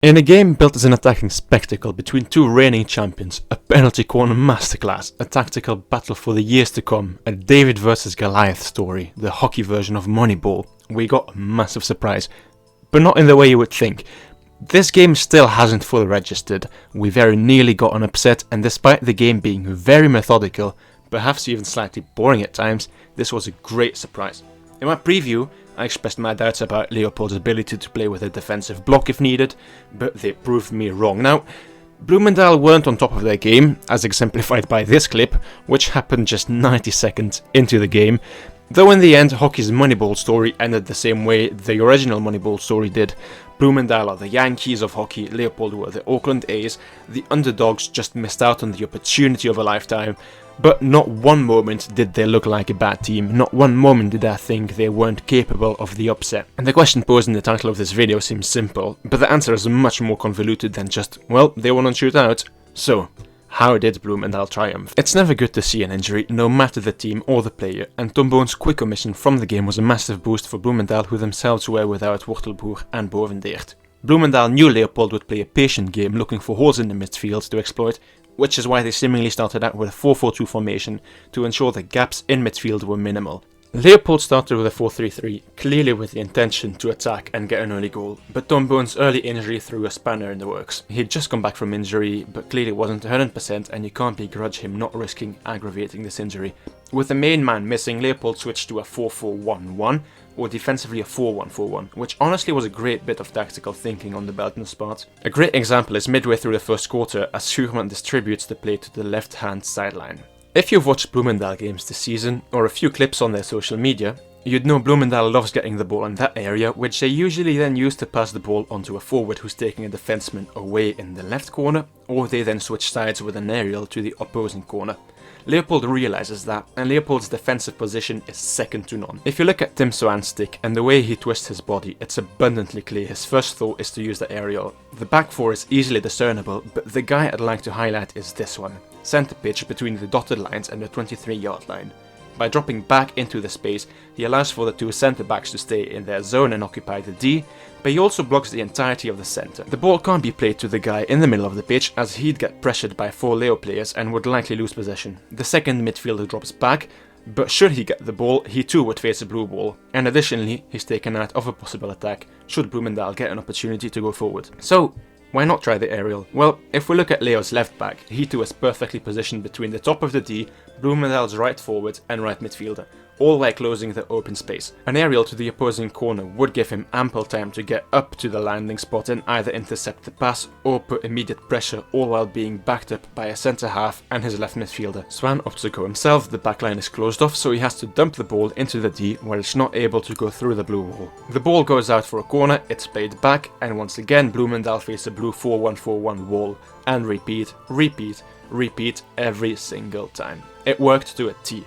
In a game built as an attacking spectacle between two reigning champions, a penalty corner masterclass, a tactical battle for the years to come, a David versus Goliath story, the hockey version of Moneyball, we got a massive surprise. But not in the way you would think. This game still hasn't fully registered, we very nearly got an upset, and despite the game being very methodical, perhaps even slightly boring at times, this was a great surprise. In my preview, I expressed my doubts about Leopold's ability to play with a defensive block if needed, but they proved me wrong. Now, Bloemendaal weren't on top of their game, as exemplified by this clip, which happened just 90 seconds into the game, though in the end hockey's Moneyball story ended the same way the original Moneyball story did. Bloemendaal are the Yankees of hockey, Leopold were the Auckland A's, the underdogs just missed out on the opportunity of a lifetime, but not one moment did they look like a bad team, not one moment did I think they weren't capable of the upset. And the question posed in the title of this video seems simple, but the answer is much more convoluted than just, well, they won on shootout. So, how did Bloemendaal triumph? It's never good to see an injury, no matter the team or the player, and Tom Boon's quick omission from the game was a massive boost for Bloemendaal, who themselves were without Wortelboer and Bovendeert. Bloemendaal knew Leopold would play a patient game looking for holes in the midfield to exploit, which is why they seemingly started out with a 4-4-2 formation to ensure the gaps in midfield were minimal. Leopold started with a 4-3-3, clearly with the intention to attack and get an early goal, but Tom Boon's early injury threw a spanner in the works. He'd just come back from injury, but clearly wasn't 100%, and you can't begrudge him not risking aggravating this injury. With the main man missing, Leopold switched to a 4-4-1-1, or defensively a 4-1-4-1, which honestly was a great bit of tactical thinking on the Belgians' part. A great example is midway through the first quarter as Schuurman distributes the play to the left-hand sideline. If you've watched Bloemendaal games this season, or a few clips on their social media, you'd know Bloemendaal loves getting the ball in that area, which they usually then use to pass the ball onto a forward who's taking a defenseman away in the left corner, or they then switch sides with an aerial to the opposing corner. Leopold realizes that, and Leopold's defensive position is second to none. If you look at Tim Swan's stick and the way he twists his body, it's abundantly clear his first thought is to use the aerial. The back four is easily discernible, but the guy I'd like to highlight is this one. Center pitch between the dotted lines and the 23-yard line. By dropping back into the space, he allows for the two centre backs to stay in their zone and occupy the D, but he also blocks the entirety of the centre. The ball can't be played to the guy in the middle of the pitch, as he'd get pressured by 4 Leo players and would likely lose possession. The second midfielder drops back, but should he get the ball, he too would face a blue ball, and additionally, he's taken out of a possible attack should Bloemendaal get an opportunity to go forward. So, why not try the aerial? Well, if we look at Leo's left back, he too is perfectly positioned between the top of the D, Bloemendaal's right forward and right midfielder, all while closing the open space. An aerial to the opposing corner would give him ample time to get up to the landing spot and either intercept the pass or put immediate pressure, all while being backed up by a centre half and his left midfielder. Swan opts to go himself, the backline is closed off, so he has to dump the ball into the D where it's not able to go through the blue wall. The ball goes out for a corner, it's played back, and once again Bloemendaal face a blue 4-1-4-1 wall, and repeat every single time. It worked to a T.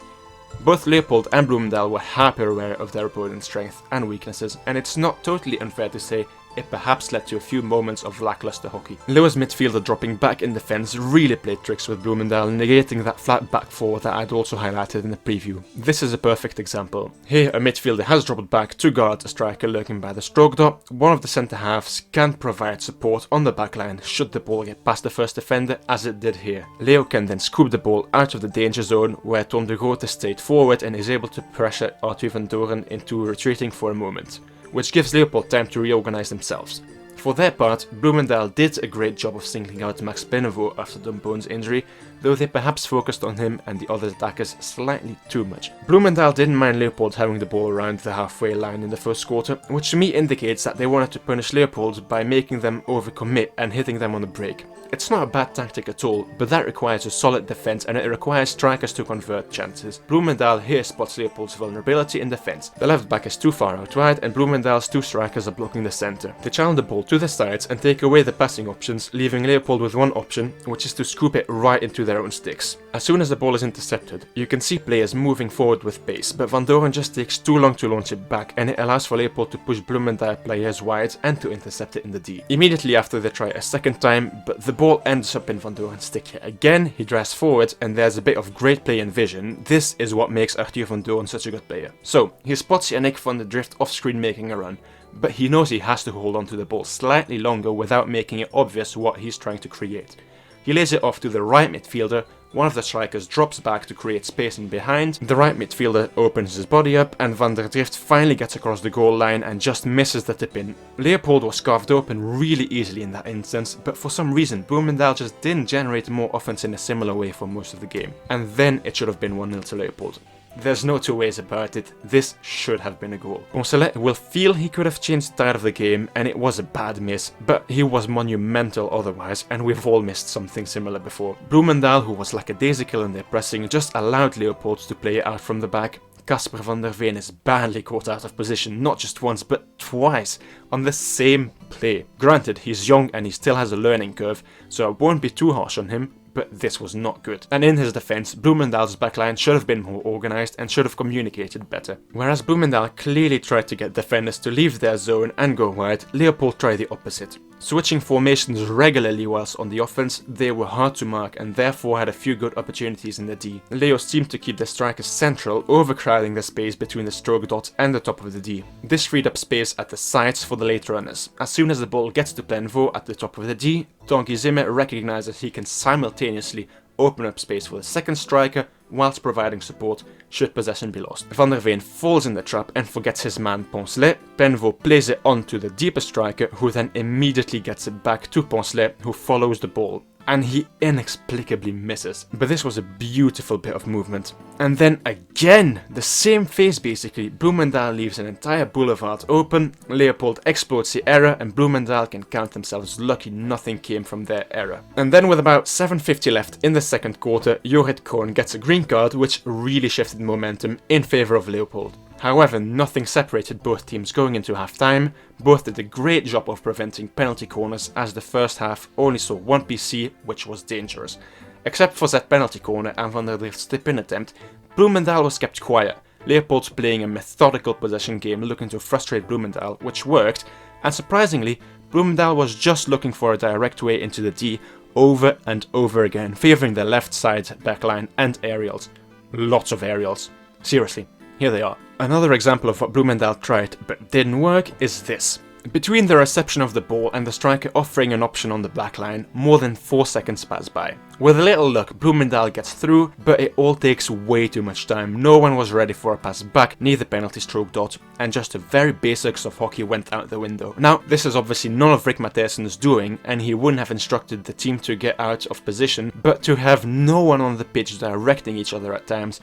Both Leopold and Bloemendaal were hyper aware of their opponent's strengths and weaknesses, and it's not totally unfair to say it perhaps led to a few moments of lackluster hockey. Leo's midfielder dropping back in defense really played tricks with Bloemendaal, negating that flat back four that I'd also highlighted in the preview. This is a perfect example. Here a midfielder has dropped back to guard a striker lurking by the stroke dot. One of the centre halves can provide support on the backline should the ball get past the first defender, as it did here. Leo can then scoop the ball out of the danger zone, where Tom de Groot is stayed forward and is able to pressure Arthur van Doren into retreating for a moment, which gives Leopold time to reorganize themselves. For their part, Bloemendaal did a great job of singling out Max Bennevo after Tom Boon's injury, though they perhaps focused on him and the other attackers slightly too much. Bloemendaal didn't mind Leopold having the ball around the halfway line in the first quarter, which to me indicates that they wanted to punish Leopold by making them overcommit and hitting them on the break. It's not a bad tactic at all, but that requires a solid defense and it requires strikers to convert chances. Bloemendaal here spots Leopold's vulnerability in defense. The left back is too far out wide and Bloemendaal's two strikers are blocking the center. They channel the ball to the sides and take away the passing options, leaving Leopold with one option, which is to scoop it right into their own sticks. As soon as the ball is intercepted, you can see players moving forward with pace, but Van Doren just takes too long to launch it back, and it allows for Leopold to push Bloemendaal players wide and to intercept it in the D. Immediately after they try a second time, but the ball ends up in Van Doren's stick yet again, he drives forward and there's a bit of great play and vision. This is what makes Arthur van Doren such a good player. So, he spots Yannick van der Drift off screen making a run, but he knows he has to hold on to the ball slightly longer without making it obvious what he's trying to create. He lays it off to the right midfielder, one of the strikers drops back to create space in behind, the right midfielder opens his body up, and Van der Drift finally gets across the goal line and just misses the tip in. Leopold was carved open really easily in that instance, but for some reason Bloemendaal just didn't generate more offense in a similar way for most of the game. And then it should have been 1-0 to Leopold. There's no two ways about it, this should have been a goal. Poncelet will feel he could have changed the tide of the game, and it was a bad miss, but he was monumental otherwise, and we've all missed something similar before. Bloemendaal, who was lackadaisical in their pressing, just allowed Leopold to play it out from the back. Casper van der Veen is badly caught out of position, not just once but twice, on the same play. Granted, he's young and he still has a learning curve, so I won't be too harsh on him, but this was not good. And in his defense, Bloemendaal's backline should have been more organized and should have communicated better. Whereas Bloemendaal clearly tried to get defenders to leave their zone and go wide, Leopold tried the opposite. Switching formations regularly whilst on the offense, they were hard to mark and therefore had a few good opportunities in the D. Leo seemed to keep the strikers central, overcrowding the space between the stroke dot and the top of the D. This freed up space at the sides for the late runners. As soon as the ball gets to Plenvaux at the top of the D, Tanguy Zimmer recognizes he can simultaneously open up space for the second striker whilst providing support should possession be lost. Van der Veen falls in the trap and forgets his man Poncelet. Plenvaux plays it on to the deeper striker, who then immediately gets it back to Poncelet, who follows the ball. And he inexplicably misses. But this was a beautiful bit of movement. And then again, the same phase basically, Bloemendaal leaves an entire boulevard open, Leopold exploits the error, and Bloemendaal can count themselves lucky nothing came from their error. And then with about 7:50 left in the second quarter, Jorrit Kroon gets a green card, which really shifted momentum in favour of Leopold. However, nothing separated both teams going into half-time. Both did a great job of preventing penalty corners, as the first half only saw one PC, which was dangerous. Except for that penalty corner and Van der Drift's tip-in attempt, Bloemendaal was kept quiet. Leopold's playing a methodical possession game looking to frustrate Bloemendaal, which worked, and surprisingly, Bloemendaal was just looking for a direct way into the D over and over again, favouring the left side backline and aerials. Lots of aerials. Seriously. Here they are. Another example of what Bloemendaal tried but didn't work is this. Between the reception of the ball and the striker offering an option on the backline, more than 4 seconds pass by. With a little luck, Bloemendaal gets through, but it all takes way too much time. No one was ready for a pass back, neither penalty stroke dot, and just the very basics of hockey went out the window. Now, this is obviously none of Rick Matthijsen's doing, and he wouldn't have instructed the team to get out of position, but to have no one on the pitch directing each other at times,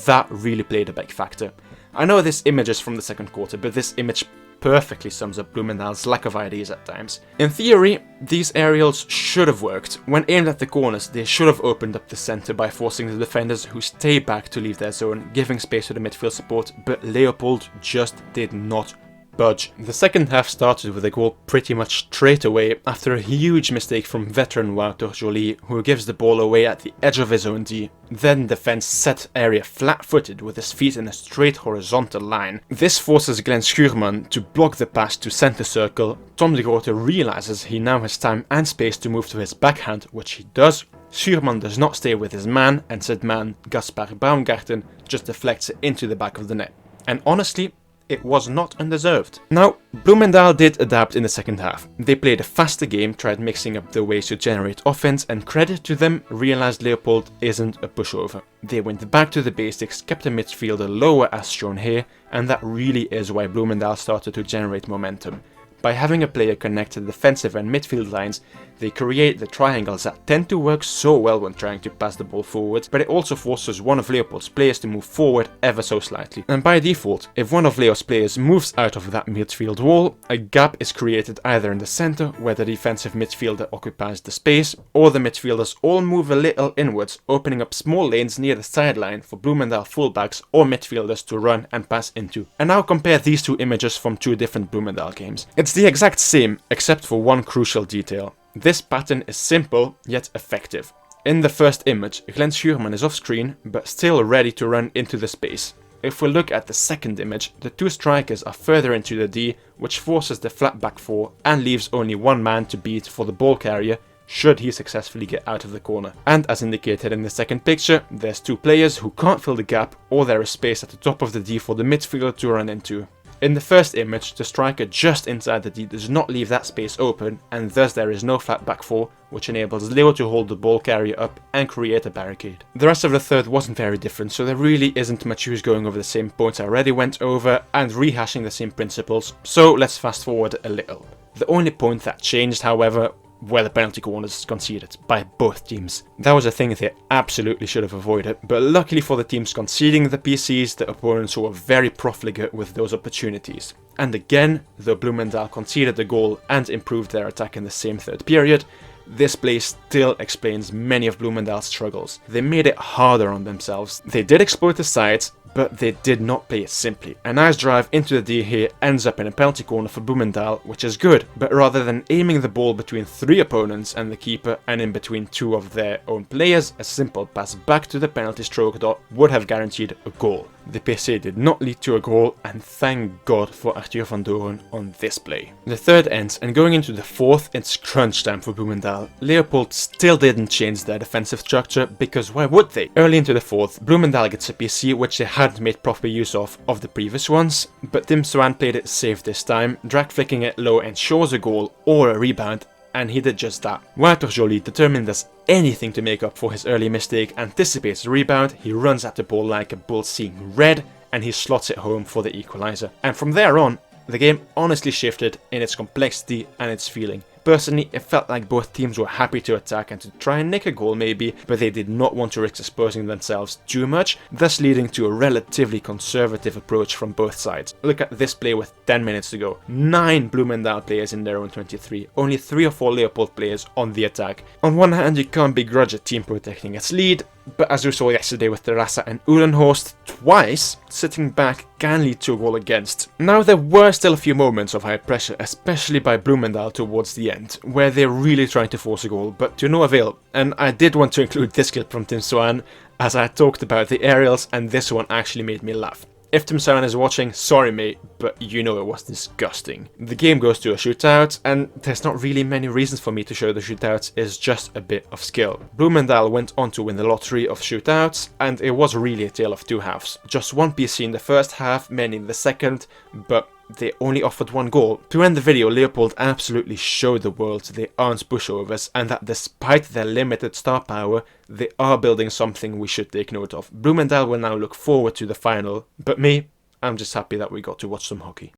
that really played a big factor. I know this image is from the second quarter, but this image perfectly sums up Bloemendaal's lack of ideas at times. In theory, these aerials should have worked. When aimed at the corners, they should have opened up the centre by forcing the defenders who stay back to leave their zone, giving space to the midfield support, but Leopold just did not budge. The second half started with a goal pretty much straight away after a huge mistake from veteran Wouter Joly, who gives the ball away at the edge of his own D. Then defense set area flat-footed with his feet in a straight horizontal line. This forces Glenn Schuurman to block the pass to centre circle. Tom de Groote realizes he now has time and space to move to his backhand, which he does. Schuurman does not stay with his man, and said man, Gaspar Baumgarten, just deflects it into the back of the net. And honestly, it was not undeserved. Now, Bloemendaal did adapt in the second half. They played a faster game, tried mixing up the ways to generate offense, and credit to them, realized Leopold isn't a pushover. They went back to the basics, kept the midfielder lower as shown here, and that really is why Bloemendaal started to generate momentum. By having a player connect to the defensive and midfield lines, they create the triangles that tend to work so well when trying to pass the ball forward, but it also forces one of Leopold's players to move forward ever so slightly. And by default, if one of Leo's players moves out of that midfield wall, a gap is created either in the center, where the defensive midfielder occupies the space, or the midfielders all move a little inwards, opening up small lanes near the sideline for Bloemendaal fullbacks or midfielders to run and pass into. And now compare these two images from two different Bloemendaal games. It's the exact same, except for one crucial detail. This pattern is simple, yet effective. In the first image, Glenn Schuurman is off screen, but still ready to run into the space. If we look at the second image, the two strikers are further into the D, which forces the flat back four and leaves only one man to beat for the ball carrier, should he successfully get out of the corner. And as indicated in the second picture, there's two players who can't fill the gap, or there is space at the top of the D for the midfielder to run into. In the first image, the striker just inside the D does not leave that space open, and thus there is no flat back four, which enables Leo to hold the ball carrier up and create a barricade. The rest of the third wasn't very different, so there really isn't much use going over the same points I already went over and rehashing the same principles, so let's fast forward a little. The only point that changed, however, were the penalty corners conceded by both teams. That was a thing they absolutely should have avoided, but luckily for the teams conceding the PCs, the opponents were very profligate with those opportunities. And again, though Bloemendaal conceded the goal and improved their attack in the same third period, this play still explains many of Bloemendaal's struggles. They made it harder on themselves. They did exploit the sides, but they did not play it simply. A nice drive into the D here ends up in a penalty corner for Bloemendaal, which is good, but rather than aiming the ball between 3 opponents and the keeper and in between 2 of their own players, a simple pass back to the penalty stroke dot would have guaranteed a goal. The PC did not lead to a goal, and thank God for Arthur van Doren on this play. The third ends, and going into the fourth, it's crunch time for Bloemendaal. Leopold still didn't change their defensive structure, because why would they? Early into the fourth, Bloemendaal gets a PC which they hadn't made proper use of the previous ones, but Tim Swan played it safe this time, drag flicking it low ensures a goal or a rebound, and he did just that. Wouter Joly, determined as anything to make up for his early mistake, anticipates the rebound, he runs at the ball like a bull seeing red, and he slots it home for the equaliser. And from there on, the game honestly shifted in its complexity and its feeling. Personally, it felt like both teams were happy to attack and to try and nick a goal maybe, but they did not want to risk exposing themselves too much, thus leading to a relatively conservative approach from both sides. Look at this play with 10 minutes to go. 9 Bloemendaal players in their own 23, only 3 or 4 Leopold players on the attack. On one hand, you can't begrudge a team protecting its lead, but as we saw yesterday with Terrassa and Uhlenhorst, twice sitting back can lead to a goal against. Now there were still a few moments of high pressure, especially by Bloemendaal towards the end, where they're really trying to force a goal, but to no avail. And I did want to include this clip from Tim Swan, as I talked about the aerials, and this one actually made me laugh. If Tim Swan is watching, sorry mate, but you know it was disgusting. The game goes to a shootout, and there's not really many reasons for me to show the shootouts, it's just a bit of skill. Bloemendaal went on to win the lottery of shootouts, and it was really a tale of two halves. Just one PC in the first half, many in the second, but they only offered 1 goal. To end the video, Leopold absolutely showed the world they aren't pushovers, and that despite their limited star power, they are building something we should take note of. Bloemendaal will now look forward to the final, but me, I'm just happy that we got to watch some hockey.